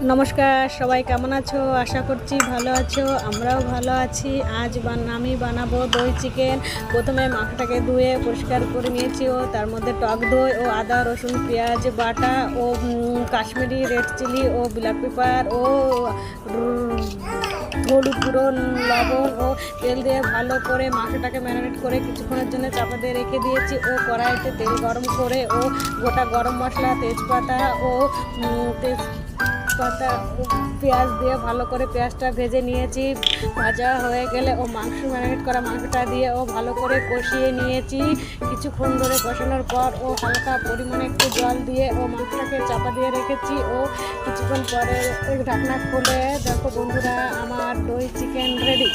নমস্কার, সবাই কেমন আছো? আশা করছি ভালো আছো। আমরাও ভালো আছি। আজ আমি বানাবো দই চিকেন। প্রথমে মাংসটাকে ধুয়ে পরিষ্কার করে নিয়েছি ও তার মধ্যে টক দই ও আদা রসুন পেঁয়াজ বাটা ও কাশ্মীরি রেড চিলি ও ব্ল্যাক পেপার ও হলুদ গুঁড়ো, লবণ ও তেল দিয়ে ভালো করে মাংসটাকে ম্যারিনেট করে কিছুক্ষণের জন্য চাপা দিয়ে রেখে দিয়েছি ও কড়াইতে তেল গরম করে ও গোটা গরম মশলা, তেজপাতা ও তেজপাতা ও পেঁয়াজ দিয়ে ভালো করে পেঁয়াজটা ভেজে নিয়েছি। ভাজা হয়ে গেলে ও মাংস ম্যারিনেট করা মাংসটা দিয়ে ও ভালো করে কষিয়ে নিয়েছি। কিছুক্ষণ ধরে কষানোর পর ও হালকা পরিমাণে একটু জল দিয়ে ও মাংসটাকে চাপা দিয়ে রেখেছি ও কিছুক্ষণ পরে ঢাকনা খুলে দেখো বন্ধুরা, আমার দই চিকেন রেডি।